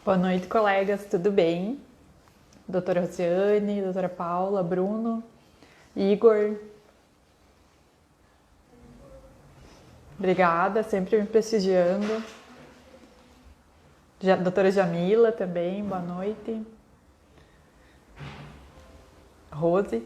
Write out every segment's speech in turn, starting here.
Boa noite, colegas, tudo bem? Doutora Rosiane, doutora Paula, Bruno, Igor. Obrigada, sempre me prestigiando. Doutora Jamila também, boa noite. Rose.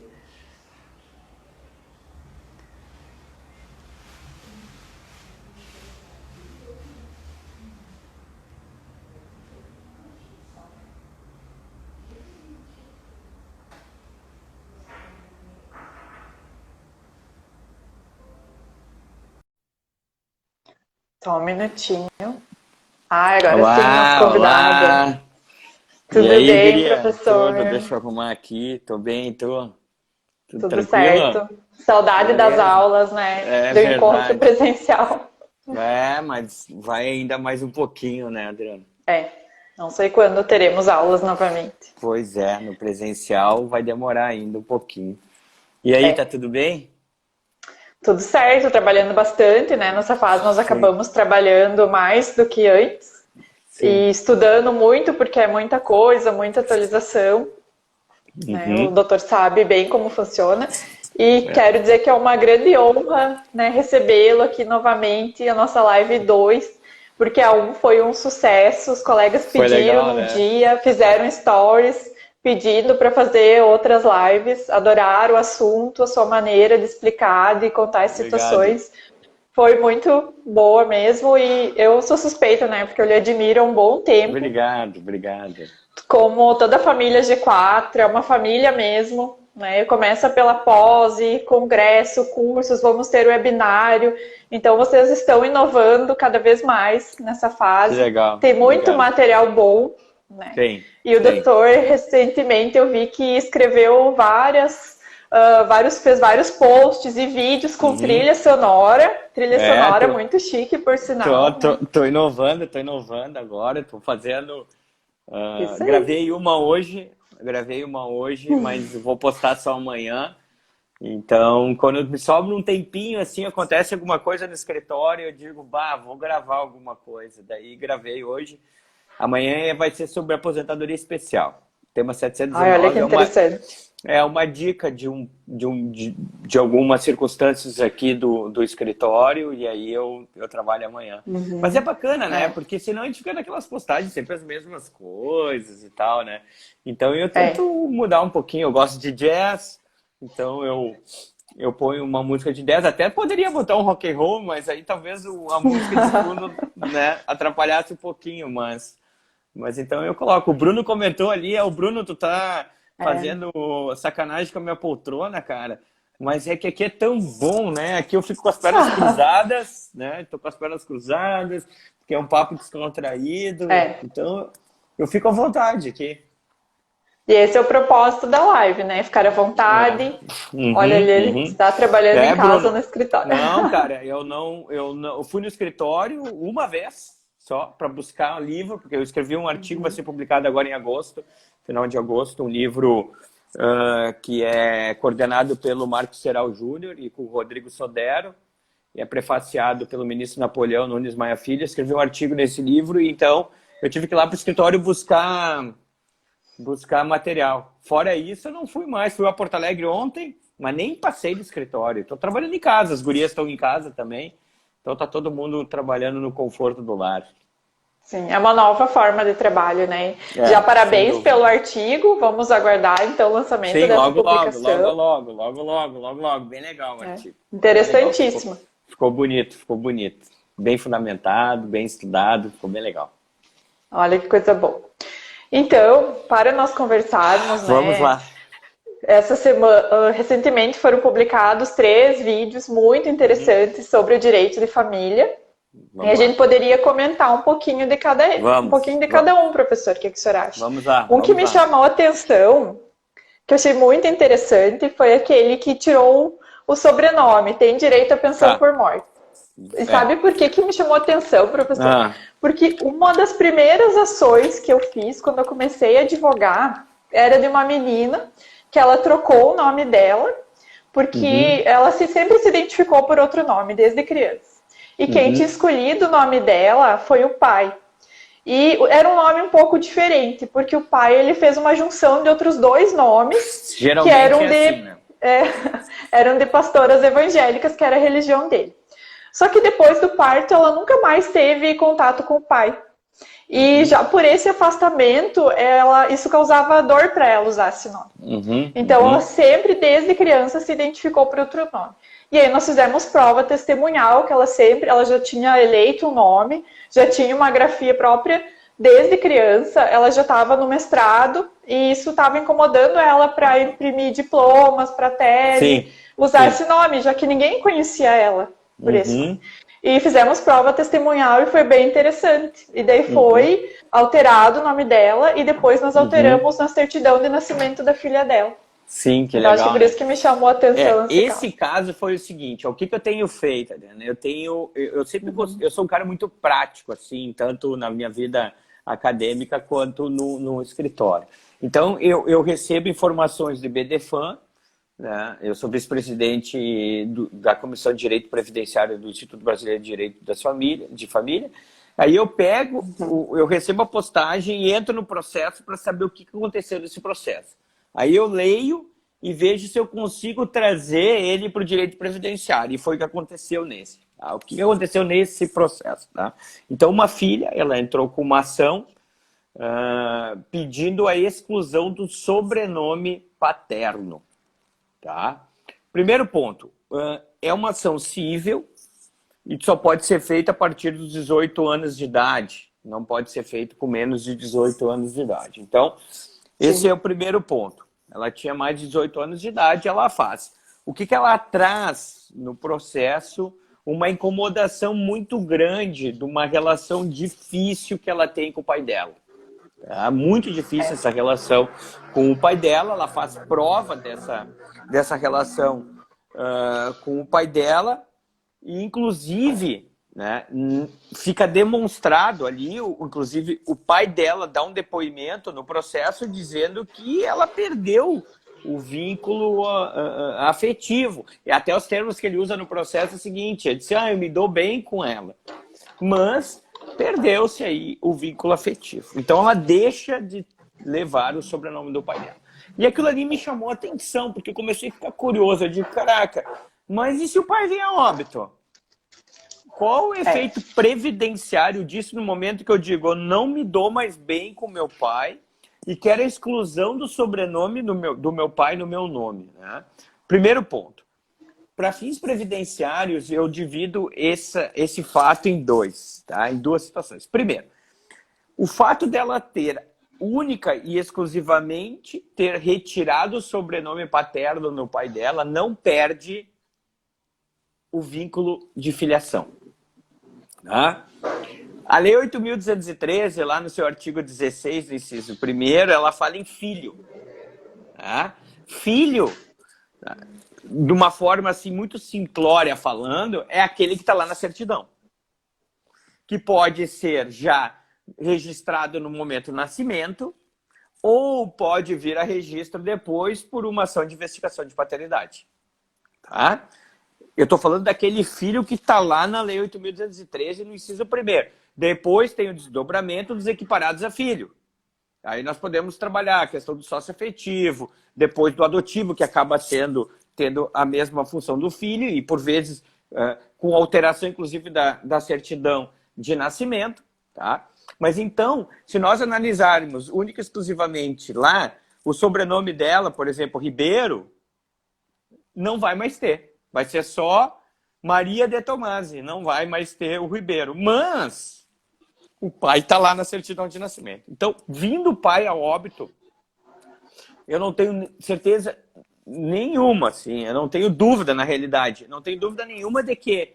Só um minutinho. Agora sim, nosso Olá, convidado. olá. E Tudo aí, bem, guria? professor? Tudo? Deixa eu arrumar aqui. Tô bem, tô. Tudo Tudo tranquilo? certo. Saudade das Beleza. aulas, né? É Do encontro verdade. presencial. É, mas vai ainda mais um pouquinho, né, Adriano? É, não sei quando teremos aulas novamente. Pois é, no presencial vai demorar ainda um pouquinho. E aí, tá É. tudo bem? Tudo certo, trabalhando bastante, né? Nessa fase nós Sim, acabamos trabalhando mais do que antes e sim. estudando muito porque é muita coisa, muita atualização, né? O Uhum. doutor sabe bem como funciona e É. quero dizer que é uma grande honra, né, recebê-lo aqui novamente, a nossa live 2, porque a um foi um sucesso, os colegas Foi pediram legal, num né? dia, fizeram stories pedindo para fazer outras lives, adoraram o assunto, a sua maneira de explicar, de contar as Obrigado. situações. Foi muito boa mesmo e eu sou suspeita, né? Porque eu lhe admiro há um bom tempo. Obrigado, obrigado. Como toda a família G4, é uma família mesmo, né? Começa pela pós, congresso, cursos, vamos ter webinário. Então vocês estão inovando cada vez mais nessa Que fase. legal, Tem muito obrigado. material bom, né? Tem, E o tem. doutor, recentemente, eu vi que escreveu fez vários posts e vídeos com Uhum. trilha É, sonora tô, muito chique, por Tô, sinal, tô, né? tô inovando agora, tô fazendo. Isso aí. Gravei uma hoje, mas vou postar só amanhã. Então, quando me sobra um tempinho, assim, acontece alguma coisa no escritório, eu digo, bah, vou gravar alguma coisa. Daí gravei hoje. Amanhã vai ser sobre aposentadoria especial. Tema Ai, olha que 719 interessante. é uma dica de algumas circunstâncias aqui do escritório, e aí eu trabalho amanhã. Mas é Uhum. bacana, né? É, Porque senão a gente fica naquelas postagens, sempre as mesmas coisas e tal, né? Então eu tento é. mudar um pouquinho. Eu gosto de jazz, então eu ponho uma música de jazz. Até poderia botar um rock and roll, mas aí talvez a música de fundo, né, atrapalhasse um pouquinho, mas então eu coloco. O Bruno comentou ali, o Bruno, tu tá É. fazendo sacanagem com a minha poltrona, cara. Mas é que aqui é tão bom, né? Aqui eu fico com as pernas cruzadas, né? Tô com as pernas cruzadas, porque é um papo descontraído. É. Então eu fico à vontade aqui. E esse é o propósito da live, né? Ficar à É. vontade. Olha, Uhum, ele uhum. está trabalhando em É, casa Bruno. no escritório. Não, cara, eu fui no escritório uma vez só para buscar um livro, porque eu escrevi um artigo, vai ser publicado agora em agosto, final de agosto, um livro que é coordenado pelo Marcos Serral Júnior e com o Rodrigo Sodero, e é prefaciado pelo ministro Napoleão Nunes Maia Filho. Escrevi um artigo nesse livro, e então eu tive que ir lá para o escritório buscar material. Fora isso, eu não fui mais. Fui a Porto Alegre ontem, mas nem passei do escritório. Estou trabalhando em casa, as gurias estão em casa também. Então tá todo mundo trabalhando no conforto do lar. Sim, é uma nova forma de trabalho, né? Já É, sem parabéns dúvida. pelo artigo. Vamos aguardar então o lançamento Sim, dessa logo, logo, logo, publicação. logo, logo, logo, logo, logo. Bem legal o É. artigo. Bem legal, Interessantíssimo. ficou bonito, ficou bonito. Bem fundamentado, bem estudado, ficou bem legal. Olha que coisa boa. Então, para nós conversarmos, Vamos né? lá. Essa semana, recentemente foram publicados 3 vídeos muito Uhum. interessantes sobre o direito de família. E a Vamos gente lá. poderia comentar um pouquinho Vamos, de cada vamos. um, professor. O que o senhor acha? Vamos lá, Um que vamos me lá. chamou a atenção, que eu achei muito interessante, foi aquele que tirou o sobrenome, tem direito à pensão Tá. por morte. E É. sabe por que me chamou a atenção, professor? Ah. Porque uma das primeiras ações que eu fiz quando eu comecei a advogar era de uma menina que ela trocou o nome dela, porque Uhum. ela sempre se identificou por outro nome, desde criança. E quem tinha Uhum. escolhido o nome dela foi o pai. E era um nome um pouco diferente, porque o pai ele fez uma junção de outros dois nomes que Geralmente eram é assim, né? é, eram de pastoras evangélicas, que era a religião dele. Só que depois do parto, ela nunca mais teve contato com o pai. E já por esse afastamento, isso causava dor para ela usar esse nome. Então, ela sempre, desde criança, se identificou por outro nome. E aí nós fizemos prova testemunhal, que ela já tinha eleito um nome, já tinha uma grafia própria desde criança, ela já estava no mestrado, e isso estava incomodando ela para imprimir diplomas, para tese, usar esse nome, já que ninguém conhecia ela por esse nome. E fizemos prova testemunhal e foi bem interessante. E daí foi alterado o nome dela e depois nós alteramos na certidão de nascimento da filha dela. Sim, que então, legal. Acho que por isso que me chamou a atenção esse caso foi o seguinte, o que eu tenho feito, Adriana? Eu sempre eu sou um cara muito prático, assim, tanto na minha vida acadêmica quanto no escritório. Então, eu recebo informações de BDFAM, né? Eu sou vice-presidente da Comissão de Direito Previdenciário do Instituto Brasileiro de Direito de Família. Aí eu pego, eu recebo a postagem e entro no processo para saber o que aconteceu nesse processo. Aí eu leio e vejo se eu consigo trazer ele para o direito previdenciário. E foi o que aconteceu nesse. Tá? O que aconteceu nesse processo? Tá? Então, uma filha, ela entrou com uma ação pedindo a exclusão do sobrenome paterno. Tá? Primeiro ponto, é uma ação cível e só pode ser feita a partir dos 18 anos de idade. Não pode ser feito com menos de 18 anos de idade. Então, esse é o primeiro ponto. Ela tinha mais de 18 anos de idade, ela faz. O que ela traz no processo? Uma incomodação muito grande de uma relação difícil que ela tem com o pai dela. É muito difícil essa relação com o pai dela, ela faz prova dessa relação com o pai dela e, inclusive, né, fica demonstrado ali, inclusive o pai dela dá um depoimento no processo dizendo que ela perdeu o vínculo afetivo. E até os termos que ele usa no processo é o seguinte, ele disse, eu me dou bem com ela, mas perdeu-se aí o vínculo afetivo. Então ela deixa de levar o sobrenome do pai dela. E aquilo ali me chamou a atenção, porque eu comecei a ficar curioso. Eu digo, caraca, mas e se o pai vem a óbito? Qual o efeito previdenciário disso no momento que eu digo, eu não me dou mais bem com meu pai e quero a exclusão do sobrenome do meu pai no meu nome? Né? Primeiro ponto. Para fins previdenciários, eu divido esse fato em duas situações. Primeiro, o fato dela ter única e exclusivamente ter retirado o sobrenome paterno no pai dela não perde o vínculo de filiação. Tá? A Lei 8.213, lá no seu artigo 16, inciso 1º, ela fala em filho. Tá? Filho, de uma forma assim muito simplória falando, é aquele que está lá na certidão. Que pode ser já registrado no momento do nascimento ou pode vir a registro depois por uma ação de investigação de paternidade. Tá? Eu estou falando daquele filho que está lá na Lei 8.213 no inciso 1º. Depois tem o desdobramento dos equiparados a filho. Aí nós podemos trabalhar a questão do sócio afetivo, depois do adotivo, que acaba tendo a mesma função do filho e, por vezes, com alteração, inclusive, da certidão de nascimento. Tá? Mas, então, se nós analisarmos única e exclusivamente lá, o sobrenome dela, por exemplo, Ribeiro, não vai mais ter. Vai ser só Maria de Tomasi, não vai mais ter o Ribeiro. Mas o pai está lá na certidão de nascimento. Então, vindo o pai a óbito, eu não tenho certeza nenhuma, assim, eu não tenho dúvida na realidade, não tenho dúvida nenhuma de que,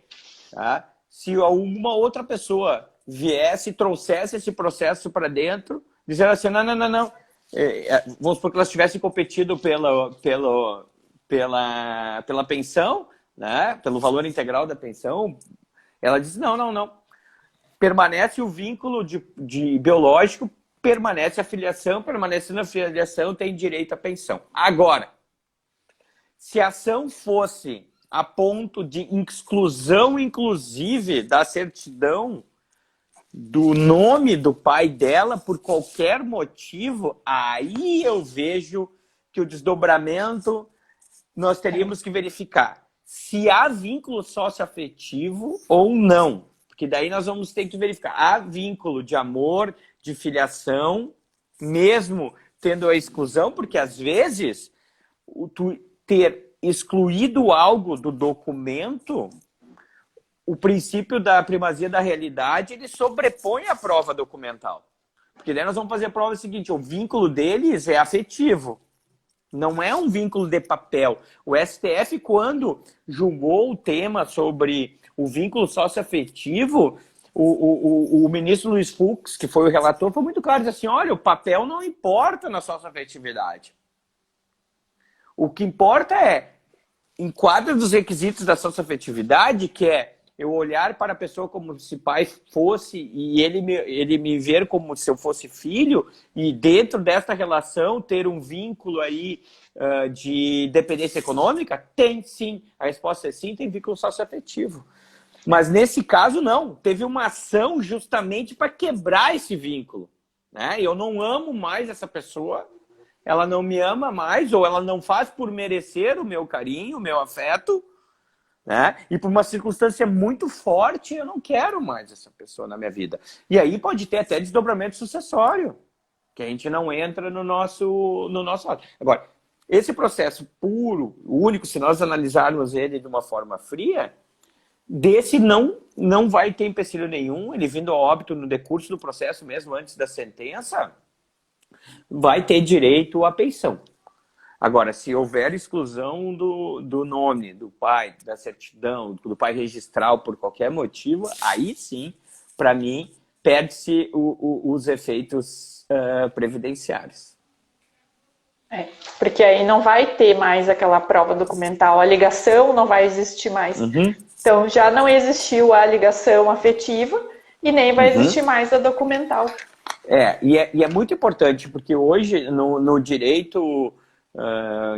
tá, se alguma outra pessoa viesse e trouxesse esse processo para dentro, dizendo assim, não. Vamos supor que elas tivessem competido pela pensão, né? Pelo valor integral da pensão, ela diz, não. Permanece o vínculo de biológico, permanece a filiação, permanecendo a filiação, tem direito à pensão. Agora, se a ação fosse a ponto de exclusão, inclusive, da certidão do nome do pai dela por qualquer motivo, aí eu vejo que o desdobramento nós teríamos que verificar se há vínculo socioafetivo ou não. Porque daí nós vamos ter que verificar. Há vínculo de amor, de filiação, mesmo tendo a exclusão, porque às vezes tu ter excluído algo do documento, o princípio da primazia da realidade, ele sobrepõe a prova documental. Porque daí nós vamos fazer a prova seguinte, o vínculo deles é afetivo. Não é um vínculo de papel. O STF, quando julgou o tema sobre o vínculo socioafetivo, o ministro Luiz Fux, que foi o relator, foi muito claro, disse assim, olha, o papel não importa na socioafetividade. O que importa é, enquadra dos requisitos da socioafetividade, que é eu olhar para a pessoa como se pai fosse e ele me ver como se eu fosse filho e dentro dessa relação ter um vínculo aí de dependência econômica? Tem sim. A resposta é sim, tem vínculo socioafetivo. Mas nesse caso não. Teve uma ação justamente para quebrar esse vínculo. Né? Eu não amo mais essa pessoa, ela não me ama mais ou ela não faz por merecer o meu carinho, o meu afeto. Né? E por uma circunstância muito forte, eu não quero mais essa pessoa na minha vida. E aí pode ter até desdobramento sucessório, que a gente não entra no nosso lado. Agora, esse processo puro, único, se nós analisarmos ele de uma forma fria, desse não vai ter empecilho nenhum, ele vindo a óbito no decurso do processo, mesmo antes da sentença, vai ter direito à pensão. Agora, se houver exclusão do nome, do pai, da certidão, do pai registral por qualquer motivo, aí sim, para mim, perde-se os efeitos previdenciários. Porque aí não vai ter mais aquela prova documental, a ligação não vai existir mais. Uhum. Então, já não existiu a ligação afetiva e nem vai existir mais a documental. E é muito importante, porque hoje, no direito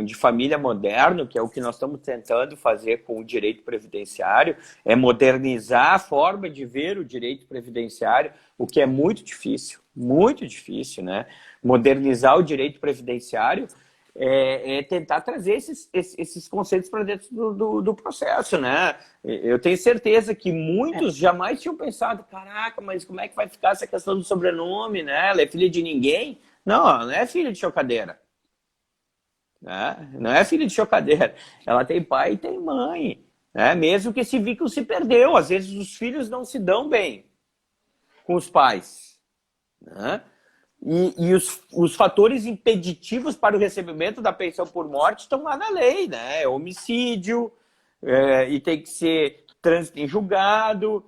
de família moderno, que é o que nós estamos tentando fazer com o direito previdenciário, é modernizar a forma de ver o direito previdenciário, o que é muito difícil, né? Modernizar o direito previdenciário é tentar trazer esses conceitos para dentro do processo, né? Eu tenho certeza que muitos jamais tinham pensado, caraca, mas como é que vai ficar essa questão do sobrenome, né? Ela é filha de ninguém? Não, ela não é filha de chocadeira. Não é filha de chocadeira. Ela tem pai e tem mãe. Né? Mesmo que esse vínculo se perdeu. Às vezes os filhos não se dão bem com os pais. Né? E os fatores impeditivos para o recebimento da pensão por morte estão lá na lei. Né? É homicídio, e tem que ser trânsito em julgado.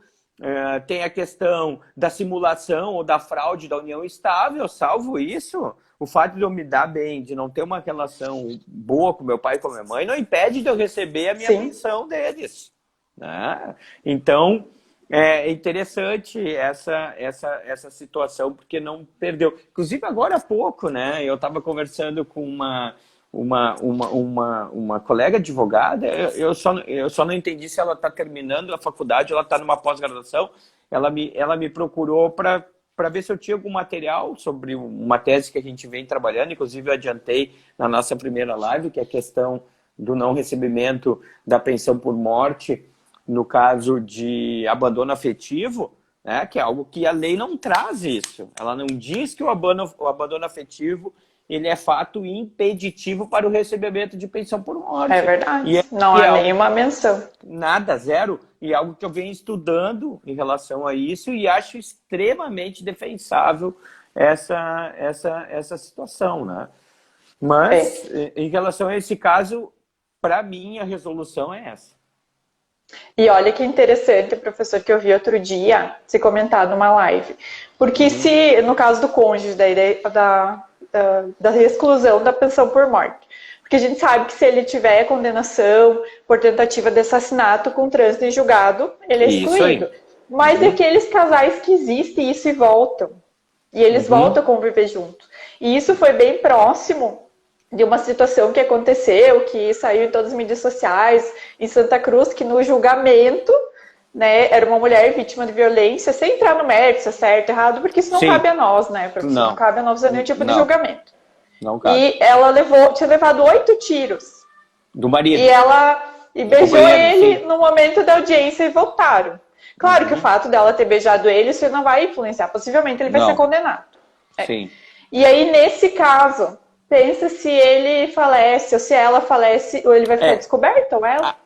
Tem a questão da simulação ou da fraude da união estável. Salvo isso, o fato de eu me dar bem, de não ter uma relação boa com meu pai e com a minha mãe, não impede de eu receber a minha pensão deles. Né? Então, é interessante essa situação, porque não perdeu. Inclusive, agora há pouco, né, eu estava conversando com uma colega advogada, eu só não entendi se ela está terminando a faculdade ou ela está numa pós-graduação. Ela me procurou para ver se eu tinha algum material sobre uma tese que a gente vem trabalhando, inclusive eu adiantei na nossa primeira live, que é a questão do não recebimento da pensão por morte no caso de abandono afetivo, né, que é algo que a lei não traz isso. Ela não diz que o abandono afetivo ele é fato impeditivo para o recebimento de pensão por morte. É verdade. Não há nenhuma menção. Nada, zero. E é algo que eu venho estudando em relação a isso e acho extremamente defensável essa situação, né? Mas, em relação a esse caso, para mim, a resolução é essa. E olha que interessante, professor, que eu vi outro dia se comentar numa live. Porque se, no caso do cônjuge, da exclusão da pensão por morte. Porque a gente sabe que se ele tiver condenação por tentativa de assassinato com trânsito em julgado, ele é excluído. Mas aqueles casais que existem isso e voltam. E eles voltam a conviver juntos. E isso foi bem próximo de uma situação que aconteceu, que saiu em todas as mídias sociais, em Santa Cruz, que no julgamento né, era uma mulher vítima de violência, sem entrar no mérito, se é certo, errado, porque isso não Sim. cabe a nós, né? Porque isso não cabe a nós fazer nenhum tipo de julgamento. Não cabe. E ela tinha levado 8 tiros. Do marido. E beijou ele no momento da audiência e voltaram. Claro que o fato dela ter beijado ele, isso não vai influenciar. Possivelmente ele vai ser condenado. Sim. E aí, nesse caso, pensa se ele falece, ou se ela falece, ou ele vai ficar descoberto, ou ela?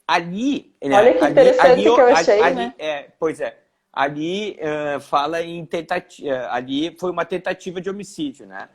Ali... Olha que interessante que eu achei, né? Pois é. Ali fala em tentativa... Ali foi uma tentativa de homicídio, né?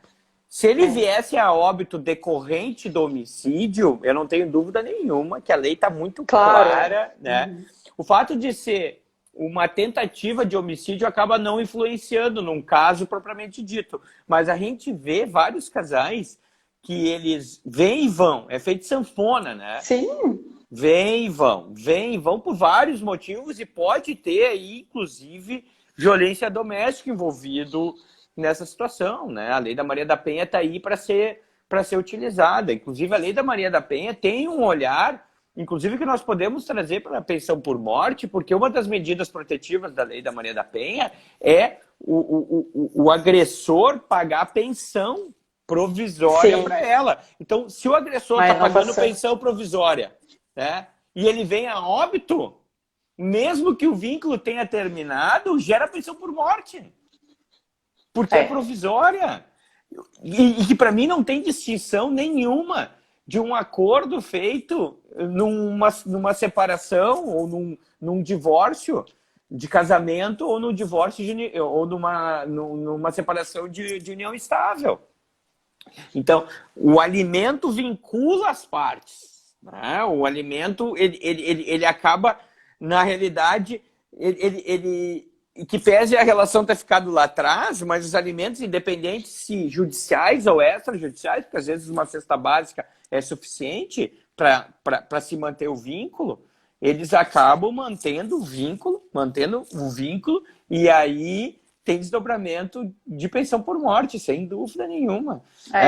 Se ele viesse a óbito decorrente do homicídio, eu não tenho dúvida nenhuma que a lei está muito clara, né? O fato de ser uma tentativa de homicídio acaba não influenciando num caso propriamente dito. Mas a gente vê vários casais que eles vêm e vão. É feito sanfona, né? Sim. Vêm e vão por vários motivos e pode ter aí, inclusive, violência doméstica envolvido nessa situação, né? A Lei da Maria da Penha está aí para ser utilizada. Inclusive, a Lei da Maria da Penha tem um olhar, inclusive, que nós podemos trazer para a pensão por morte, porque uma das medidas protetivas da Lei da Maria da Penha é o agressor pagar pensão provisória para ela. Então, se o agressor está pagando pensão provisória, né, e ele vem a óbito, mesmo que o vínculo tenha terminado, gera pensão por morte. Porque é provisória. E que para mim não tem distinção nenhuma de um acordo feito numa separação ou num divórcio de casamento ou num divórcio ou numa separação de união estável. Então, o alimento vincula as partes. Né? O alimento, ele acaba, na realidade, que pese a relação ter ficado lá atrás, mas os alimentos, independentes se judiciais ou extrajudiciais, porque às vezes uma cesta básica é suficiente para se manter o vínculo, eles acabam mantendo o vínculo, e aí tem desdobramento de pensão por morte, sem dúvida nenhuma.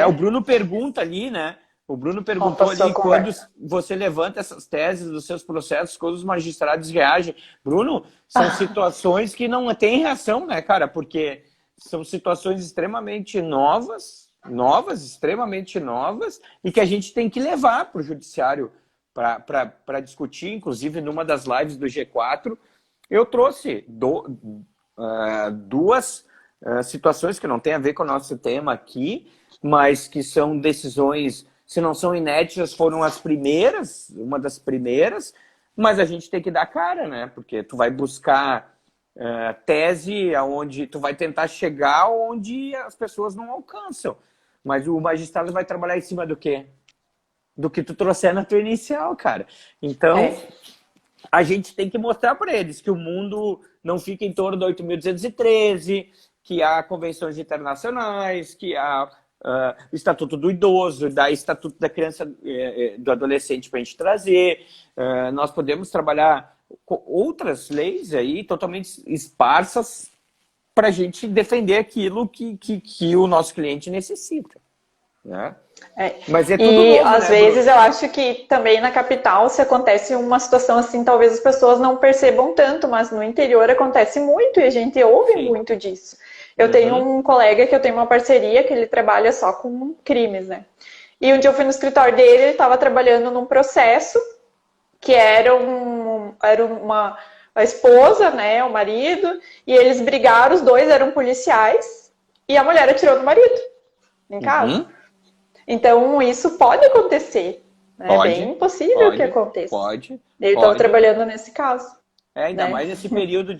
O Bruno pergunta ali, né? O Bruno perguntou ali quando você levanta essas teses dos seus processos, quando os magistrados reagem. Bruno, são situações que não têm reação, né, cara? Porque são situações extremamente novas, extremamente novas, e que a gente tem que levar para o judiciário para discutir. Inclusive, numa das lives do G4, eu trouxe duas situações que não têm a ver com o nosso tema aqui, mas que são decisões... Se não são inéditas, foram as primeiras, uma das primeiras, mas a gente tem que dar cara, né? Porque tu vai buscar tese onde tu vai tentar chegar onde as pessoas não alcançam. Mas o magistrado vai trabalhar em cima do quê? Do que tu trouxer na tua inicial, cara. Então, a gente tem que mostrar para eles que o mundo não fica em torno do 8.213, que há convenções internacionais, que há... Estatuto do Idoso, Estatuto da Criança, do Adolescente para a gente trazer. Nós podemos trabalhar com outras leis aí totalmente esparsas para a gente defender aquilo que o nosso cliente necessita. Né? Mas é tudo novo, às vezes eu acho que também na capital, se acontece uma situação assim, talvez as pessoas não percebam tanto, mas no interior acontece muito e a gente ouve muito disso. Eu tenho um colega que eu tenho uma parceria que ele trabalha só com crimes, né? E um dia eu fui no escritório dele, ele estava trabalhando num processo que era a esposa, né, o marido, e eles brigaram, os dois eram policiais, e a mulher atirou no marido, em casa. Então, isso pode acontecer. Né? É bem possível que aconteça. Pode. Ele estava trabalhando nesse caso. Ainda mais nesse período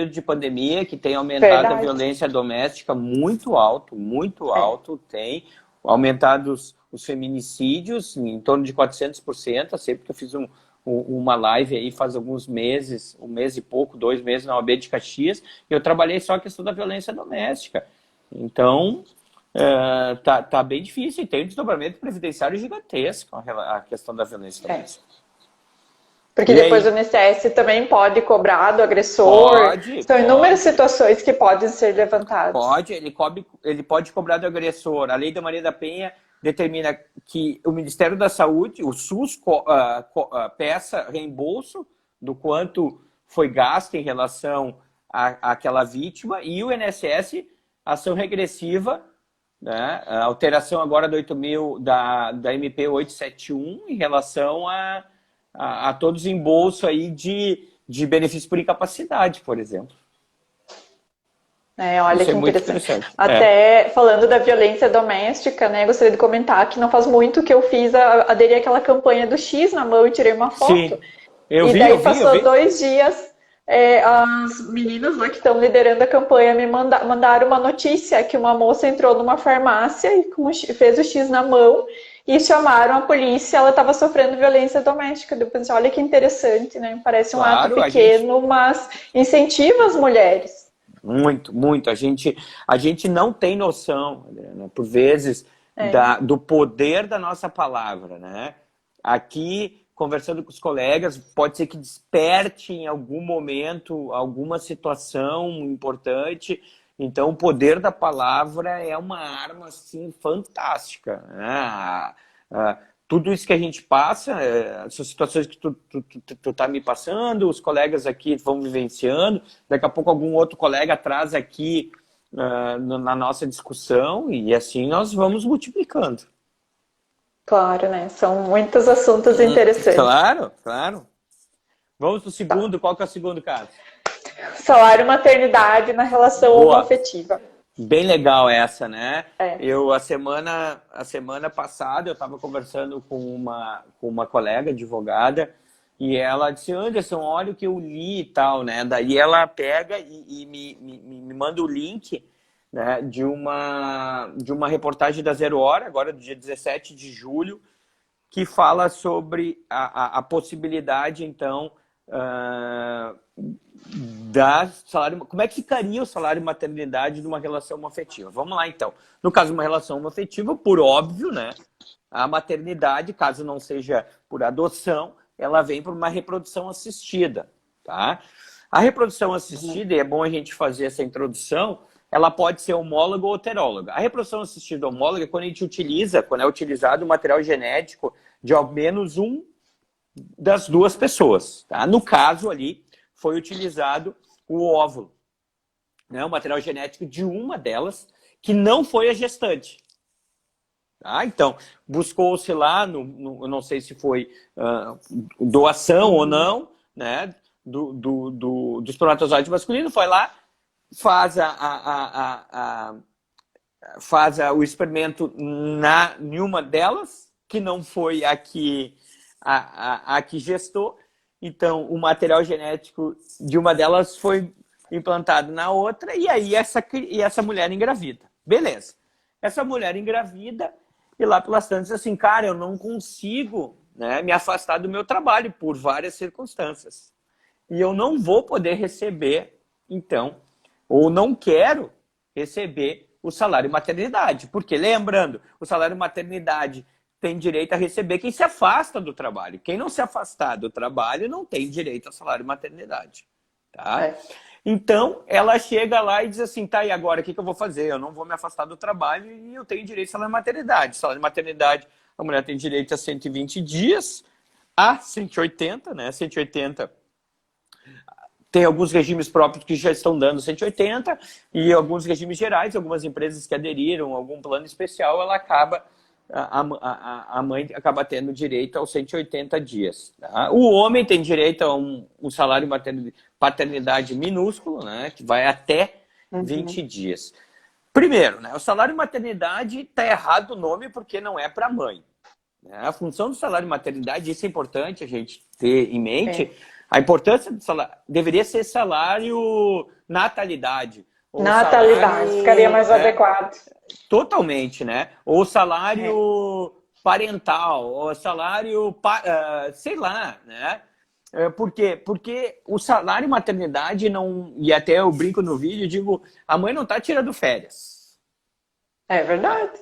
de pandemia, que tem aumentado a violência doméstica muito alto, tem aumentado os feminicídios em torno de 400%. Sempre que eu fiz uma live aí faz alguns meses, 1 mês e pouco, 2 meses na OAB de Caxias, eu trabalhei só a questão da violência doméstica. Então, tá bem difícil, e tem um desdobramento previdenciário gigantesco a questão da violência doméstica. Porque depois o INSS também pode cobrar do agressor. São inúmeras situações que podem ser levantadas. Ele pode cobrar do agressor. A Lei da Maria da Penha determina que o Ministério da Saúde, o SUS, peça reembolso do quanto foi gasto em relação àquela vítima, e o INSS, ação regressiva, né? A alteração agora do 8.000, da MP 871 em relação a todos os embolsos aí de benefício por incapacidade, por exemplo. Olha que interessante. Até falando da violência doméstica, né, gostaria de comentar que não faz muito que eu aderi àquela campanha do X na mão e tirei uma foto. Sim, eu vi. Passou 2 dias, as meninas lá que estão liderando a campanha me mandaram uma notícia que uma moça entrou numa farmácia e fez o X na mão e chamaram a polícia, ela estava sofrendo violência doméstica. Eu pensei, olha que interessante, né? Parece um ato pequeno, mas incentiva as mulheres. Muito, muito. A gente não tem noção, Adriana, por vezes, do poder da nossa palavra, né? Aqui, conversando com os colegas, pode ser que desperte em algum momento alguma situação importante. Então, o poder da palavra é uma arma, assim, fantástica, né? Tudo isso que a gente passa, essas situações que tu tá me passando, os colegas aqui vão vivenciando, daqui a pouco algum outro colega traz aqui na nossa discussão, e assim nós vamos multiplicando. Claro, né? São muitos assuntos interessantes. Claro, claro. Vamos pro segundo. Qual que é o segundo caso? Salário maternidade na relação homoafetiva. Bem legal essa, né? Eu, a semana passada, eu estava conversando com uma colega advogada e ela disse, Anderson, olha o que eu li e tal, né? Daí ela pega e me manda o link, né, de uma reportagem da Zero Hora, agora do dia 17 de julho, que fala sobre a possibilidade, então, como é que ficaria o salário maternidade numa relação afetiva? Vamos lá, então. No caso de uma relação afetiva, por óbvio, né? A maternidade, caso não seja por adoção, ela vem por uma reprodução assistida, tá? A reprodução assistida, e é bom a gente fazer essa introdução, ela pode ser homóloga ou heteróloga. A reprodução assistida homóloga é quando é utilizado o material genético de ao menos um das duas pessoas, tá? No caso ali, foi utilizado o óvulo, né? O material genético de uma delas, que não foi a gestante. Tá? Então, buscou-se lá, eu não sei se foi doação ou não, né? do espermatozoide masculino, foi lá, faz o experimento em uma delas, que não foi a que gestou. Então, o material genético de uma delas foi implantado na outra, e aí essa mulher engravida. Beleza. Essa mulher engravida, e lá pelas tantas, assim, cara, eu não consigo, né, me afastar do meu trabalho por várias circunstâncias. E eu não vou poder receber, então, ou não quero receber o salário maternidade. Porque, lembrando, o salário maternidade tem direito a receber quem se afasta do trabalho. Quem não se afastar do trabalho não tem direito ao salário maternidade. Tá? Então, ela chega lá e diz assim, tá, e agora o que eu vou fazer? Eu não vou me afastar do trabalho e eu tenho direito ao salário maternidade. Salário maternidade, a mulher tem direito a 120 dias, a 180, né? 180... Tem alguns regimes próprios que já estão dando 180 e alguns regimes gerais, algumas empresas que aderiram a algum plano especial, ela acaba... A mãe acaba tendo direito aos 180 dias. Tá? O homem tem direito a um salário paternidade minúsculo, né, que vai até 20 dias. Primeiro, né, o salário maternidade está errado o nome porque não é para a mãe. Né? A função do salário maternidade, isso é importante a gente ter em mente, a importância do salário deveria ser salário natalidade. Natalidade, salário, ficaria mais adequado. Totalmente, né? Ou salário parental, ou salário, sei lá, né? Por quê? Porque o salário maternidade não... E até eu brinco no vídeo, digo, a mãe não está tirando férias. É verdade.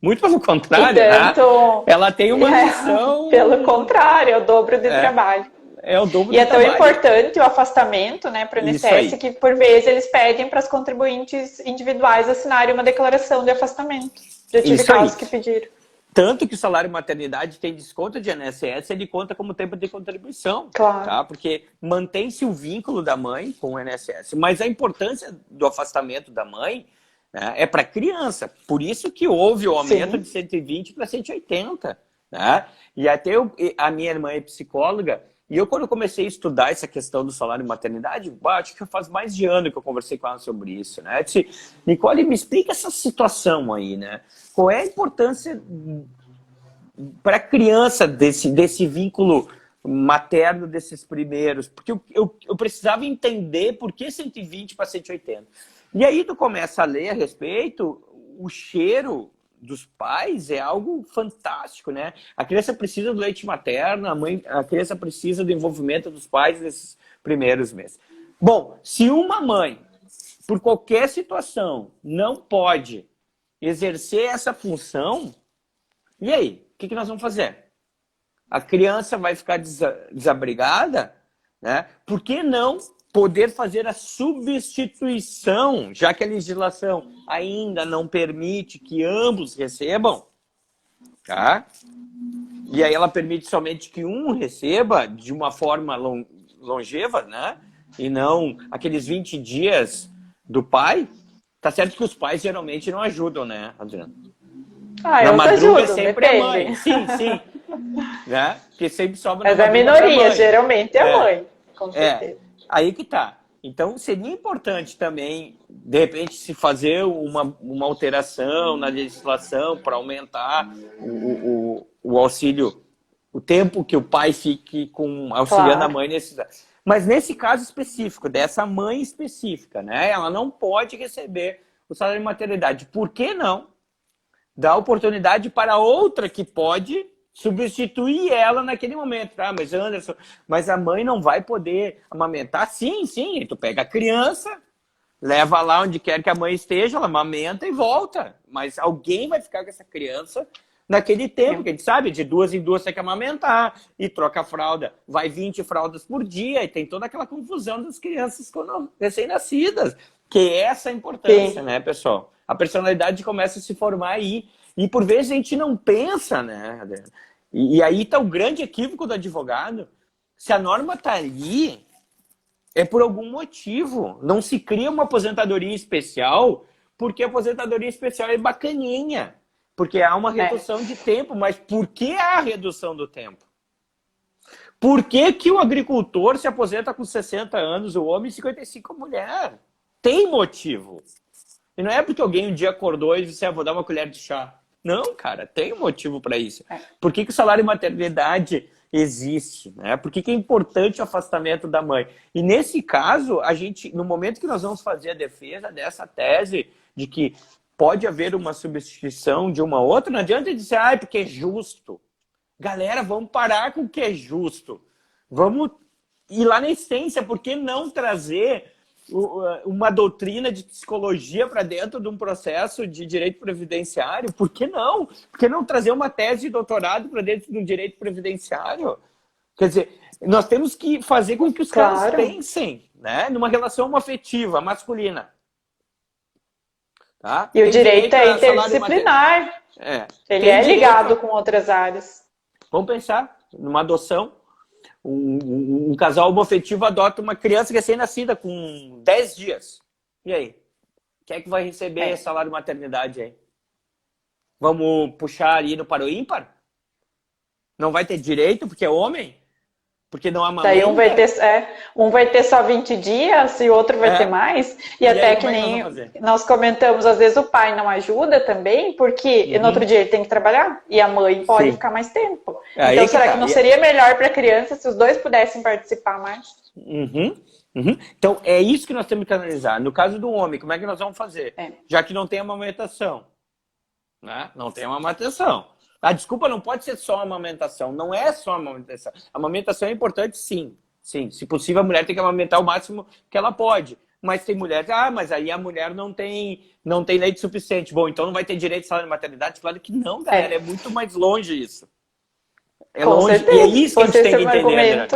Muito pelo contrário, Portanto, né? Ela tem uma missão... Pelo contrário, é o dobro de trabalho. É o dobro e é tão importante o afastamento, né, para o INSS, que por vezes eles pedem para as contribuintes individuais assinarem uma declaração de afastamento. Já tive casos que pediram. Tanto que o salário maternidade tem desconto de INSS, ele conta como tempo de contribuição. Claro. Tá? Porque mantém-se o vínculo da mãe com o INSS. Mas a importância do afastamento da mãe, né, é para a criança. Por isso que houve o aumento de 120 para 180. Né? E até a minha irmã é psicóloga, e eu, quando eu comecei a estudar essa questão do salário maternidade, acho que faz mais de ano que eu conversei com ela sobre isso. Né? Eu disse, Nicole, me explica essa situação aí, né? Qual é a importância para a criança desse vínculo materno desses primeiros? Porque eu precisava entender por que 120 para 180. E aí tu começa a ler a respeito, o cheiro dos pais é algo fantástico, né? A criança precisa do leite materno, a criança precisa do envolvimento dos pais nesses primeiros meses. Bom, se uma mãe, por qualquer situação, não pode exercer essa função, e aí? O que nós vamos fazer? A criança vai ficar desabrigada, né? Por que não poder fazer a substituição, já que a legislação ainda não permite que ambos recebam, tá? E aí ela permite somente que um receba de uma forma longeva, né? E não aqueles 20 dias do pai. Tá certo que os pais geralmente não ajudam, né, Adriana? Eu madruga ajudo, sempre depende. a mãe. Sim, sim. Né? Porque sempre sobra. Mas é minoria, geralmente é a mãe, com certeza. Aí que tá. Então, seria importante também, de repente, se fazer uma alteração na legislação para aumentar o auxílio, o tempo que o pai fique auxiliando a mãe nesses. Mas nesse caso específico, dessa mãe específica, né? Ela não pode receber o salário de maternidade. Por que não? Dá oportunidade para outra que pode substituir ela naquele momento. Ah, mas Anderson, mas a mãe não vai poder amamentar? Sim, sim. Tu pega a criança, leva lá onde quer que a mãe esteja, ela amamenta e volta. Mas alguém vai ficar com essa criança naquele tempo, que a gente sabe, de 2 em 2 tem que amamentar, e troca a fralda, vai 20 fraldas por dia, e tem toda aquela confusão das crianças recém-nascidas. Que é essa a importância, né, pessoal? A personalidade começa a se formar aí. E por vezes a gente não pensa, né? E aí está o grande equívoco do advogado. Se a norma está ali, é por algum motivo. Não se cria uma aposentadoria especial, porque a aposentadoria especial é bacaninha. Porque há uma redução de tempo. Mas por que há a redução do tempo? Por que o agricultor se aposenta com 60 anos, o homem, e 55 a mulher? Tem motivo. E não é porque alguém um dia acordou e disse, vou dar uma colher de chá. Não, cara, tem um motivo para isso. Por que o salário de maternidade existe? Né? Por que é importante o afastamento da mãe? E nesse caso, a gente, no momento que nós vamos fazer a defesa dessa tese de que pode haver uma substituição de uma outra, não adianta dizer, porque é justo. Galera, vamos parar com o que é justo. Vamos ir lá na essência. Por que não trazer uma doutrina de psicologia para dentro de um processo de direito previdenciário? Por que não? Por que não trazer uma tese de doutorado para dentro de um direito previdenciário? Quer dizer, nós temos que fazer com que os caras pensem, né, numa relação afetiva, masculina. Tá? E o direito é interdisciplinar. Ele é ligado com outras áreas. Vamos pensar numa adoção. Um casal homoafetivo adota uma criança recém-nascida com 10 dias. E aí? Quem é que vai receber salário de maternidade aí? Vamos puxar ali no para o ímpar? Não vai ter direito porque é homem? Porque não amamenta? Daí um vai ter só 20 dias e o outro vai ter mais. E até que nem nós comentamos, às vezes o pai não ajuda também, porque no outro dia ele tem que trabalhar e a mãe pode ficar mais tempo. Então será que não seria melhor para a criança se os dois pudessem participar mais? Então é isso que nós temos que analisar. No caso do homem, como é que nós vamos fazer? Já que não tem amamentação. Né? Não tem amamentação. A desculpa não pode ser só a amamentação. Não é só a amamentação. A amamentação é importante, sim. Sim. Se possível, a mulher tem que amamentar o máximo que ela pode. Mas tem mulheres, mas aí a mulher não tem leite suficiente. Bom, então não vai ter direito de salário de maternidade? Claro que não, galera. É muito mais longe isso. É com longe. Certeza. E é isso que a gente tem que entender.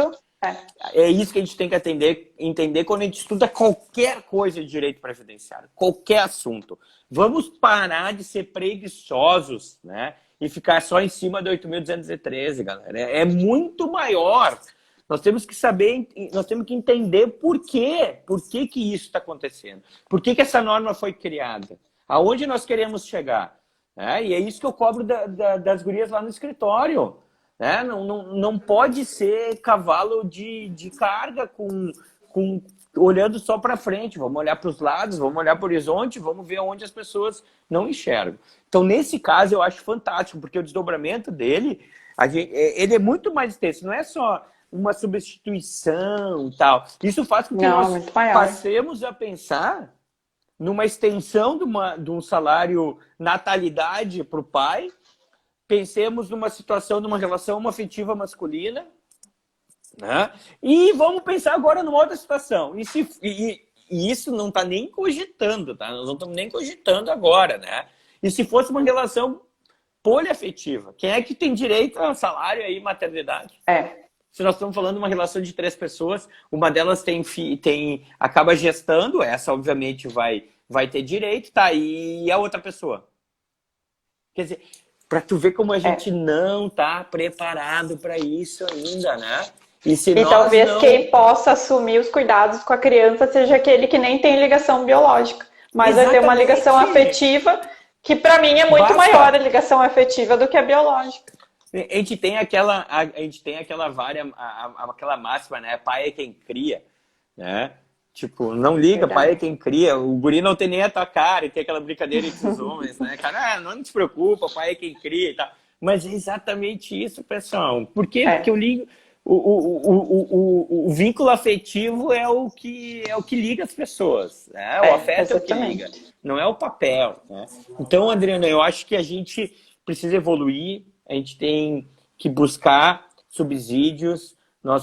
É isso que a gente tem que entender quando a gente estuda qualquer coisa de direito previdenciário. Qualquer assunto. Vamos parar de ser preguiçosos, né? e ficar só em cima de 8.213, galera. É muito maior. Nós temos que saber, nós temos que entender por quê. Por que que isso está acontecendo? Por que que essa norma foi criada? Aonde nós queremos chegar? E é isso que eu cobro das gurias lá no escritório. Não pode ser cavalo de carga olhando só para frente. Vamos olhar para os lados, vamos olhar para o horizonte, vamos ver onde as pessoas não enxergam. Então, nesse caso, eu acho fantástico, porque o desdobramento dele, ele é muito mais extenso. Não é só uma substituição e tal. Isso faz com que nós passemos a pensar numa extensão de um salário natalidade para o pai. Pensemos numa situação, numa relação afetiva masculina, né? E vamos pensar agora numa outra situação. E isso não está nem cogitando, tá? Nós não estamos nem cogitando agora, né? E se fosse uma relação poliafetiva, quem é que tem direito a salário aí, maternidade? Se nós estamos falando de uma relação de 3 pessoas, uma delas acaba gestando, essa obviamente vai ter direito, tá? E a outra pessoa? Quer dizer, para tu ver como a gente não está preparado para isso ainda, né? E talvez quem possa assumir os cuidados com a criança seja aquele que nem tem ligação biológica, mas vai ter uma ligação afetiva, que para mim é muito maior a ligação afetiva do que a biológica. A gente tem aquela aquela máxima, né? Pai é quem cria, né? Tipo, não liga, pai é quem cria. O guri não tem nem a tua cara, e tem aquela brincadeira entre os homens, né? Cara, não se preocupa, pai é quem cria e tal. Mas é exatamente isso, pessoal. Por quê? Porque eu ligo. O vínculo afetivo é o que liga as pessoas, né? O afeto é o que liga, não é o papel, né? Então, Adriana, eu acho que a gente precisa evoluir, a gente tem que buscar subsídios, a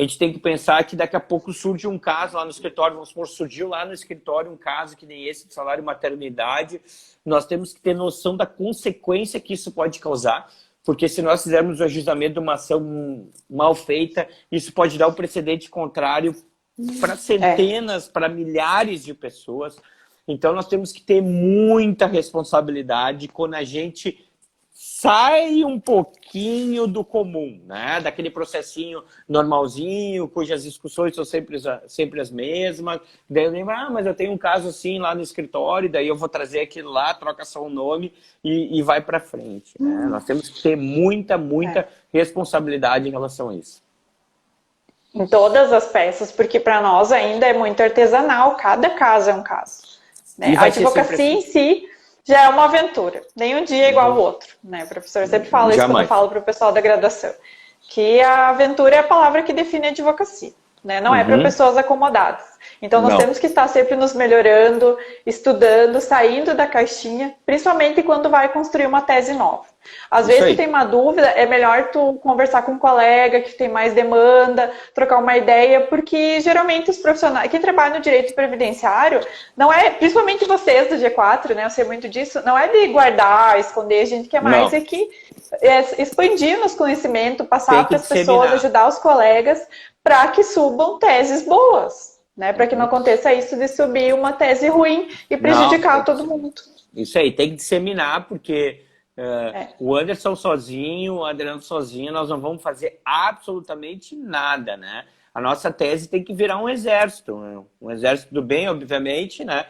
gente tem que pensar que daqui a pouco surge um caso lá no escritório, vamos supor, surgiu lá no escritório um caso que nem esse de salário maternidade, nós temos que ter noção da consequência que isso pode causar. Porque se nós fizermos o ajustamento de uma ação mal feita, isso pode dar um precedente contrário para centenas, para milhares de pessoas. Então, nós temos que ter muita responsabilidade quando a gente sai um pouquinho do comum, né? Daquele processinho normalzinho, cujas discussões são sempre as mesmas. Daí eu lembro, mas eu tenho um caso assim lá no escritório, daí eu vou trazer aquilo lá, troca só o nome e vai para frente, né? Nós temos que ter muita responsabilidade em relação a isso. Em todas as peças, porque para nós ainda é muito artesanal, cada caso é um caso, né? A advocacia em si já é uma aventura. Nenhum dia é igual ao outro, né? O professor sempre fala isso quando eu falo para o pessoal da graduação. Que a aventura é a palavra que define a advocacia, né? Não é para pessoas acomodadas. Então, nós temos que estar sempre nos melhorando, estudando, saindo da caixinha, principalmente quando vai construir uma tese nova. Às vezes, tu tem uma dúvida, é melhor tu conversar com um colega que tem mais demanda, trocar uma ideia, porque geralmente os profissionais, quem trabalha no direito previdenciário, não é, principalmente vocês do G4, né, eu sei muito disso, não é de guardar, esconder, a gente quer mais expandir nos conhecimentos, passar para as pessoas, ajudar os colegas, para que subam teses boas, né, para que não aconteça isso de subir uma tese ruim e prejudicar todo mundo. Isso aí, tem que disseminar, porque o Anderson sozinho, o Adriano sozinho, nós não vamos fazer absolutamente nada, né? A nossa tese tem que virar um exército, né? Um exército do bem, obviamente, né?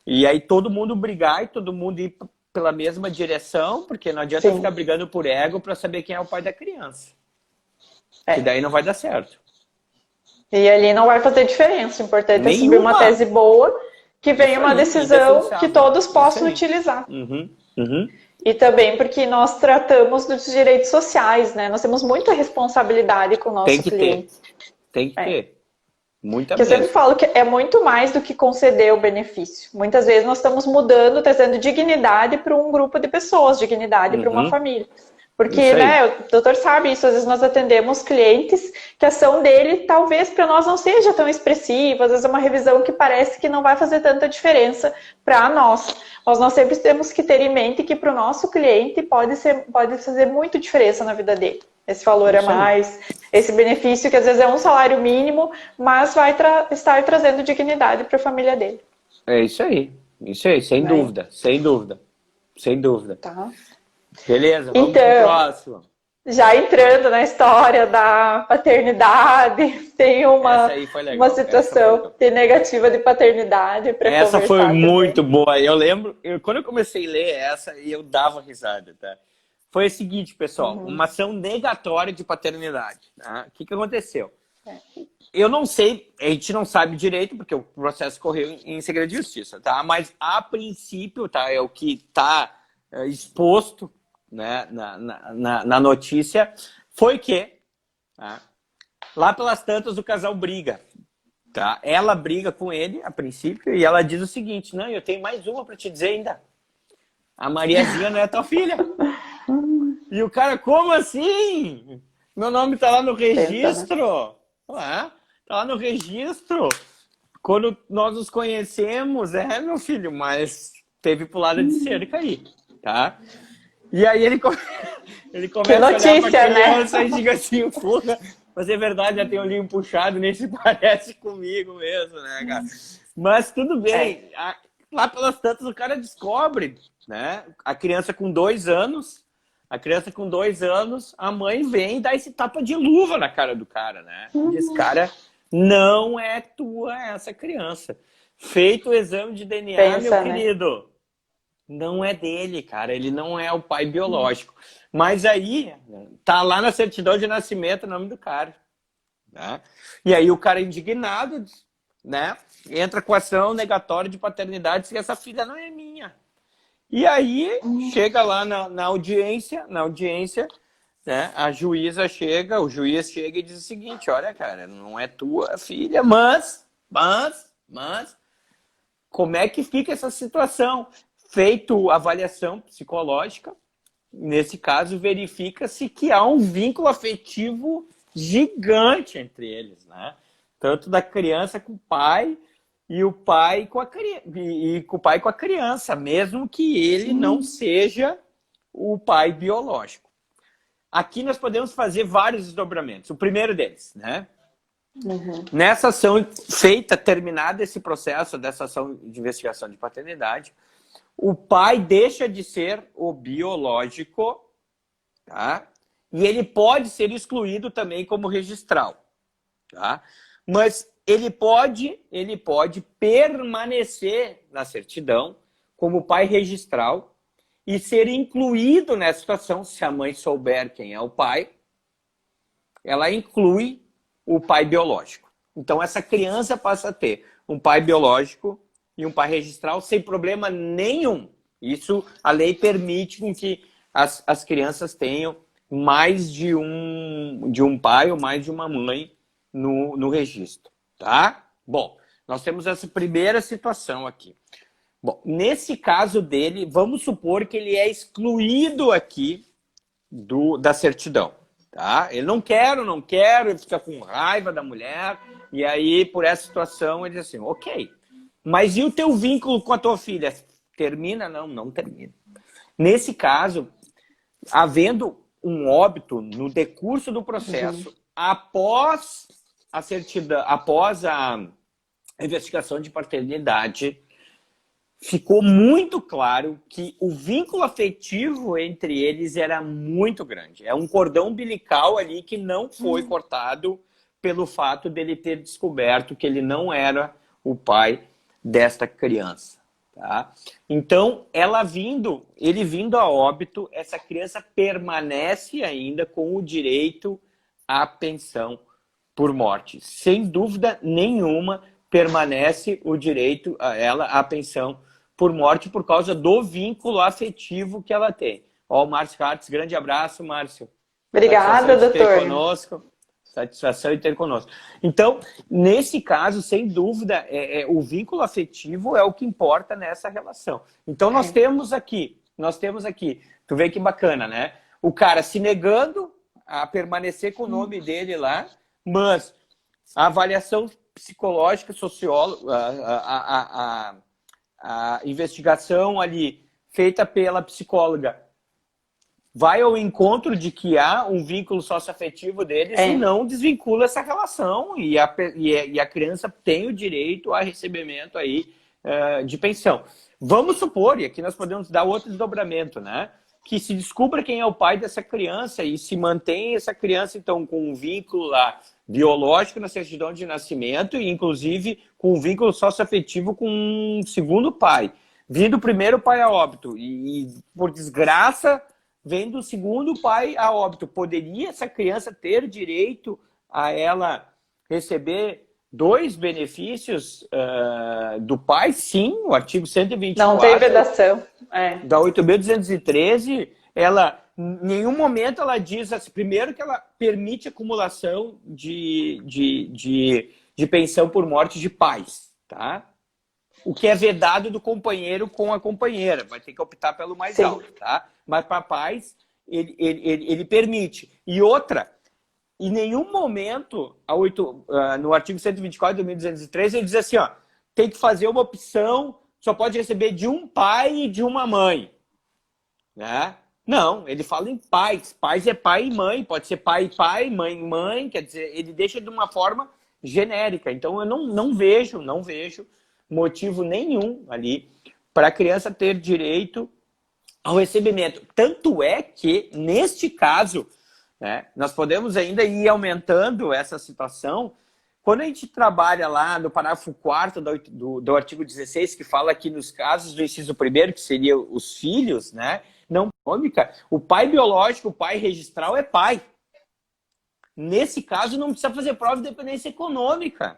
E aí todo mundo brigar e todo mundo ir pela mesma direção, porque não adianta ficar brigando por ego para saber quem é o pai da criança. E daí não vai dar certo. E ali não vai fazer diferença. O importante é subir uma tese boa, que venha uma decisão que todos possam utilizar. E também porque nós tratamos dos direitos sociais, né? Nós temos muita responsabilidade com o nosso cliente. Tem que ter. Muita Eu sempre falo que é muito mais do que conceder o benefício. Muitas vezes nós estamos mudando, trazendo dignidade para um grupo de pessoas, dignidade para uma família. Porque, né, o doutor sabe isso, às vezes nós atendemos clientes que a ação dele talvez para nós não seja tão expressiva, às vezes é uma revisão que parece que não vai fazer tanta diferença para nós. Mas nós sempre temos que ter em mente que para o nosso cliente pode fazer muito diferença na vida dele. Esse valor a mais, esse benefício que às vezes é um salário mínimo, mas vai estar trazendo dignidade para a família dele. É isso aí, sem dúvida, sem dúvida. Tá. Beleza, vamos pro Então, próximo. já entrando na história da paternidade, tem Essa aí foi uma legal. situação negativa de paternidade para Essa foi conversar também. muito boa. Eu lembro, quando eu comecei a ler essa, eu dava risada, tá? Foi o seguinte, pessoal, uma ação negatória de paternidade. Tá? O que aconteceu? Eu não sei, a gente não sabe direito, porque o processo correu em segredo de justiça, tá? Mas a princípio, tá? É o que está exposto, né, na notícia, foi que, tá? Lá pelas tantas o casal briga. Tá? Ela briga com ele, a princípio, e ela diz o seguinte: não, eu tenho mais uma para te dizer ainda. A Mariazinha não é tua filha. E o cara, como assim? Meu nome tá lá no registro. Tá lá no registro. Quando nós nos conhecemos, meu filho, mas teve pulada de cerca aí, tá? E aí ele começa a olhar pra criança, né? E diga assim, porra, mas é verdade, já tem o olhinho puxado, nem se parece comigo mesmo, né, cara? Mas tudo bem. Lá pelas tantas o cara descobre, né? A criança com 2 anos, a mãe vem e dá esse tapa de luva na cara do cara, né? Diz, cara, não é tua essa criança. Feito o exame de DNA, meu querido, não é dele, cara. Ele não é o pai biológico. Mas aí, tá lá na certidão de nascimento o nome do cara. Né? E aí o cara indignado, né? Entra com ação negatória de paternidade se essa filha não é minha. E aí, chega lá na audiência, né? A juíza chega, o juiz chega e diz o seguinte: olha, cara, não é tua filha, mas, como é que fica essa situação? Feito avaliação psicológica, nesse caso, verifica-se que há um vínculo afetivo gigante entre eles, né? Tanto da criança com o pai e o pai com a criança, mesmo que ele não seja o pai biológico. Aqui nós podemos fazer vários desdobramentos. O primeiro deles, né? Nessa ação feita, terminado esse processo dessa ação de investigação de paternidade, o pai deixa de ser o biológico, tá? E ele pode ser excluído também como registral, tá? Mas ele pode permanecer na certidão como pai registral e ser incluído nessa situação, se a mãe souber quem é o pai, ela inclui o pai biológico. Então essa criança passa a ter um pai biológico e um pai registral sem problema nenhum. Isso, a lei permite que as crianças tenham mais de um pai ou mais de uma mãe no registro, tá? Bom, nós temos essa primeira situação aqui. Bom, nesse caso dele, vamos supor que ele é excluído aqui da certidão, tá? Ele não quero, ele fica com raiva da mulher, e aí, por essa situação, ele diz assim, ok, mas e o teu vínculo com a tua filha? Termina? Não termina. Nesse caso, havendo um óbito no decurso do processo, após a certidão, após a investigação de paternidade, ficou muito claro que o vínculo afetivo entre eles era muito grande. É um cordão umbilical ali que não foi cortado pelo fato dele ter descoberto que ele não era o pai desta criança. Tá? Então, ele vindo a óbito, essa criança permanece ainda com o direito à pensão por morte. Sem dúvida nenhuma, permanece o direito a ela à pensão por morte por causa do vínculo afetivo que ela tem. Ó, o Márcio Hartz, grande abraço, Márcio. Obrigada, doutor. Satisfação em ter conosco. Então, nesse caso, sem dúvida, o vínculo afetivo é o que importa nessa relação. Então, nós temos aqui, tu vê que bacana, né? O cara se negando a permanecer com o nome dele lá, mas a avaliação psicológica, socióloga, a investigação ali feita pela psicóloga vai ao encontro de que há um vínculo socioafetivo deles e não desvincula essa relação e a criança tem o direito a recebimento aí de pensão. Vamos supor, e aqui nós podemos dar outro desdobramento, né? que se descubra quem é o pai dessa criança e se mantém essa criança, então, com um vínculo lá biológico na certidão de nascimento e, inclusive, com um vínculo socioafetivo com um segundo pai. Vindo o primeiro pai a óbito e, por desgraça, vendo o segundo pai a óbito. Poderia essa criança ter direito a ela receber 2 benefícios do pai? Sim, o artigo 124. Não tem vedação. Da 8.213, ela, em nenhum momento ela diz, assim, primeiro que ela permite acumulação de pensão por morte de pais, tá? O que é vedado do companheiro com a companheira, vai ter que optar pelo mais alto, tá? Mas para pais, ele permite. E outra, em nenhum momento, no artigo 124 de 2213, ele diz assim, ó, tem que fazer uma opção, só pode receber de um pai e de uma mãe. Né? Não, ele fala em pais. Pais é pai e mãe, pode ser pai e pai, mãe e mãe, quer dizer, ele deixa de uma forma genérica. Então, eu não vejo motivo nenhum ali para a criança ter direito ao recebimento. Tanto é que, neste caso, né, nós podemos ainda ir aumentando essa situação. Quando a gente trabalha lá no parágrafo 4º do artigo 16, que fala que nos casos do inciso 1º, que seria os filhos, né, não econômica, o pai biológico, o pai registral é pai. Nesse caso, não precisa fazer prova de dependência econômica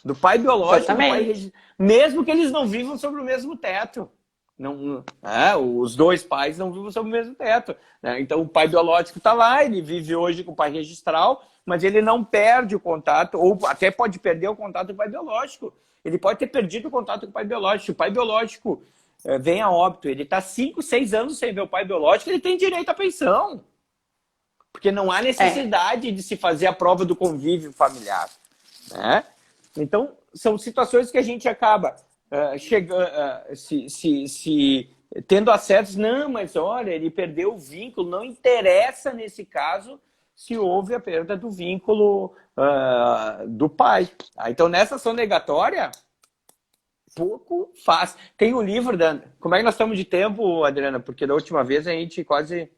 do pai biológico, do pai registral, mesmo que eles não vivam sobre o mesmo teto. Os 2 pais não vivem sob o mesmo teto. Né? Então, o pai biológico está lá, ele vive hoje com o pai registral, mas ele não perde o contato, ou até pode perder o contato com o pai biológico. Ele pode ter perdido o contato com o pai biológico. Se o pai biológico vem a óbito, ele está 5, 6 anos sem ver o pai biológico, ele tem direito à pensão. Porque não há necessidade de se fazer a prova do convívio familiar. Né? Então, são situações que a gente acaba tendo acesso. Não, mas olha, ele perdeu o vínculo. Não interessa, nesse caso, se houve a perda do vínculo do pai. Então, nessa ação negatória, pouco faz. Tem um livro, como é que nós estamos de tempo, Adriana? Porque da última vez a gente quase...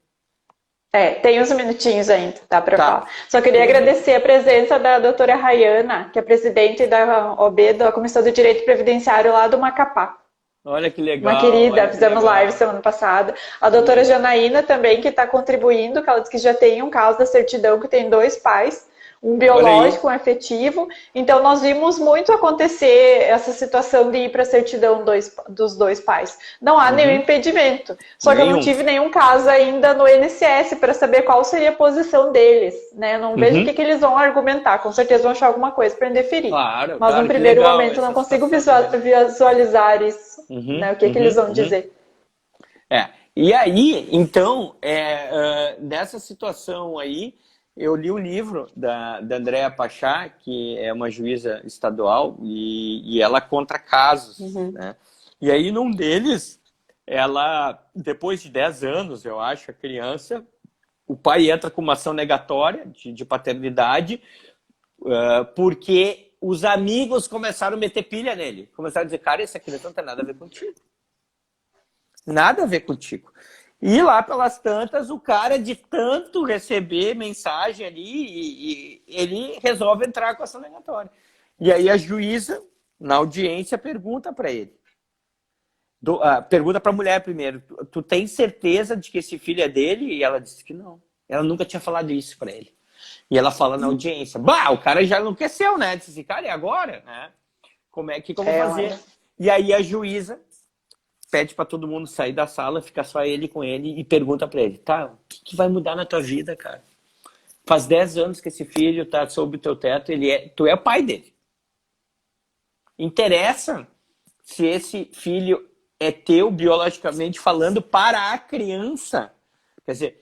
tem uns minutinhos ainda, dá para falar. Só queria agradecer a presença da doutora Rayana, que é presidente da OB, da Comissão do Direito Previdenciário lá do Macapá. Olha que legal. Uma querida, fizemos live semana passada. A doutora Janaína também, que está contribuindo, que ela disse que já tem um caso da certidão que tem 2 pais, um biológico, um efetivo. Então, nós vimos muito acontecer essa situação de ir para a certidão dos 2 pais. Não há nenhum impedimento. Só que eu não tive nenhum caso ainda no INSS para saber qual seria a posição deles. Né? Eu não vejo o que eles vão argumentar. Com certeza vão achar alguma coisa para indeferir. Claro, mas no primeiro momento não consigo visualizar isso. Né? O que eles vão dizer. E aí, então, nessa situação aí, eu li um livro da Andréa Pachá, que é uma juíza estadual, e ela conta casos. Né? E aí, num deles, ela, depois de 10 anos, eu acho, a criança, o pai entra com uma ação negatória de paternidade, porque os amigos começaram a meter pilha nele. Começaram a dizer, cara, essa criança não tem nada a ver contigo. Nada a ver contigo. E lá pelas tantas, o cara, de tanto receber mensagem ali, ele resolve entrar com ação negatória. E aí a juíza, na audiência, pergunta para ele. Pergunta para a mulher primeiro, tu tem certeza de que esse filho é dele? E ela disse que não. Ela nunca tinha falado isso para ele. E ela fala na audiência, o cara já enlouqueceu, né? Disse assim, cara, e agora? Né? Como é que eu vou fazer? Olha. E aí a juíza pede para todo mundo sair da sala, fica só ele com ele e pergunta para ele, tá, o que vai mudar na tua vida, cara? Faz 10 anos que esse filho tá sob o teu teto, tu é o pai dele. Interessa se esse filho é teu biologicamente falando para a criança. Quer dizer,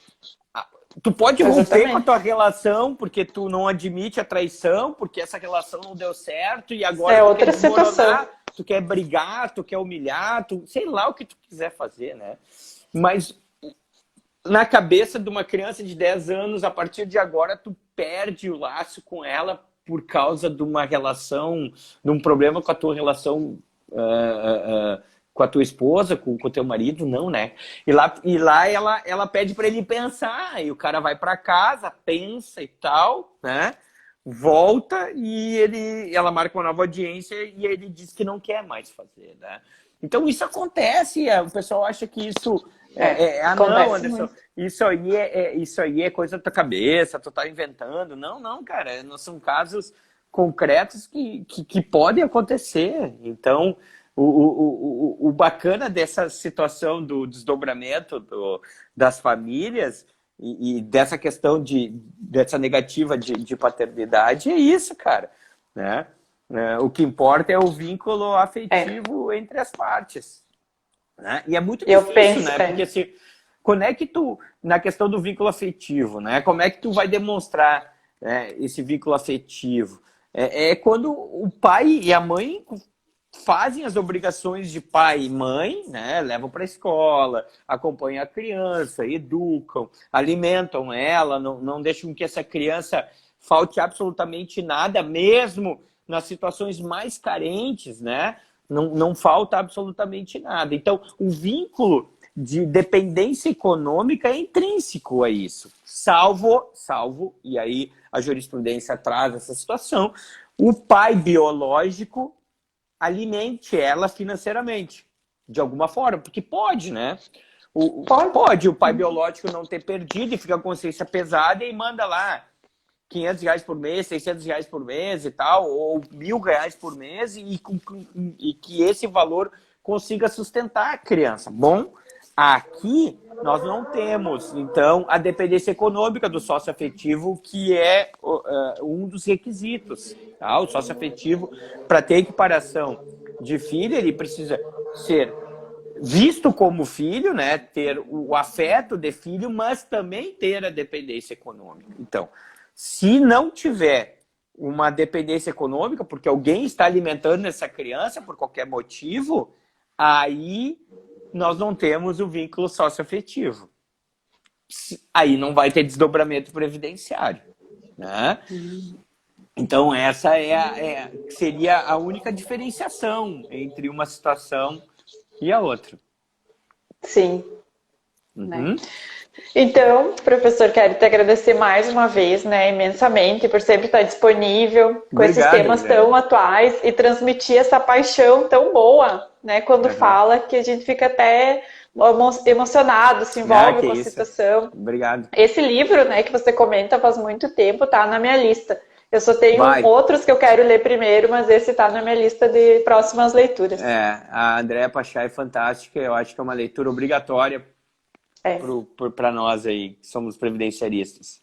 tu pode romper com a tua relação porque tu não admite a traição, porque essa relação não deu certo e agora é outra situação. Tu quer brigar, tu quer humilhar, sei lá o que tu quiser fazer, né? Mas na cabeça de uma criança de 10 anos, a partir de agora, tu perde o laço com ela por causa de uma relação, de um problema com a tua relação com a tua esposa, com o teu marido, não, né? E lá ela pede para ele pensar, e o cara vai para casa, pensa e tal, né? Volta e ela marca uma nova audiência e ele diz que não quer mais fazer, né? Então isso acontece, o pessoal acha que isso não, Anderson, isso aí é coisa da tua cabeça, tu tá inventando. Não, não, cara, não são casos concretos que podem acontecer. Então, o bacana dessa situação do desdobramento das famílias e dessa questão dessa negativa de paternidade é isso, cara, né? O que importa é o vínculo afetivo entre as partes, né? E é muito difícil, né? Porque assim, quando é que tu, na questão do vínculo afetivo, né? Como é que tu vai demonstrar, né, esse vínculo afetivo? É quando o pai e a mãe fazem as obrigações de pai e mãe, né? Levam para a escola, acompanham a criança, educam, alimentam ela, não deixam que essa criança falte absolutamente nada, mesmo nas situações mais carentes, né? Não falta absolutamente nada. Então, o vínculo de dependência econômica é intrínseco a isso. Salvo, e aí a jurisprudência traz essa situação, o pai biológico alimente ela financeiramente, de alguma forma, porque pode, né? Pode o pai biológico não ter perdido e fica com a consciência pesada e manda lá R$500 por mês, R$600 por mês e tal, ou R$1.000 por mês e que esse valor consiga sustentar a criança. Bom, aqui nós não temos, então, a dependência econômica do sócio afetivo, que é um dos requisitos. Tá? O sócio afetivo, para ter equiparação de filho, ele precisa ser visto como filho, né? Ter o afeto de filho, mas também ter a dependência econômica. Então, se não tiver uma dependência econômica, porque alguém está alimentando essa criança por qualquer motivo, aí nós não temos o vínculo socioafetivo. Aí não vai ter desdobramento previdenciário, né? Então essa seria a única diferenciação entre uma situação e a outra. Sim. Né? Então, professor, quero te agradecer mais uma vez, né, imensamente, por sempre estar disponível com esses temas tão atuais e transmitir essa paixão tão boa, né, quando fala, que a gente fica até emocionado, se envolve com a situação. Obrigado. Esse livro, né, que você comenta faz muito tempo, tá na minha lista. Eu só tenho outros que eu quero ler primeiro, mas esse tá na minha lista de próximas leituras. A Andréa Pachá é fantástica, eu acho que é uma leitura obrigatória para nós aí, que somos previdenciaristas.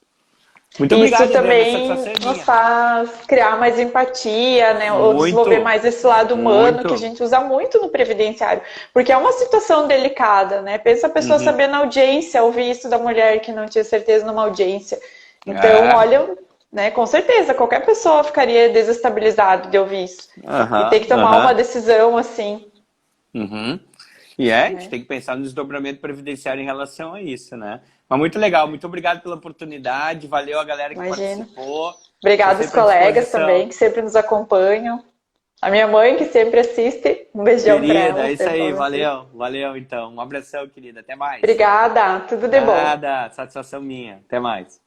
Muito obrigado, isso também nos faz criar mais empatia, né? Ou desenvolver mais esse lado humano que a gente usa muito no previdenciário. Porque é uma situação delicada, né? Pensa a pessoa saber na audiência, ouvir isso da mulher que não tinha certeza numa audiência. Então, olha, né? Com certeza, qualquer pessoa ficaria desestabilizado de ouvir isso. E ter que tomar uma decisão assim. E a gente tem que pensar no desdobramento previdenciário em relação a isso, né? Mas muito legal, muito obrigado pela oportunidade, valeu a galera que participou. Obrigada aos colegas também, que sempre nos acompanham. A minha mãe, que sempre assiste, um beijão pra ela. É isso aí, valeu então. Um abração, querida, até mais. Obrigada, tudo de bom. Nada, satisfação minha, até mais.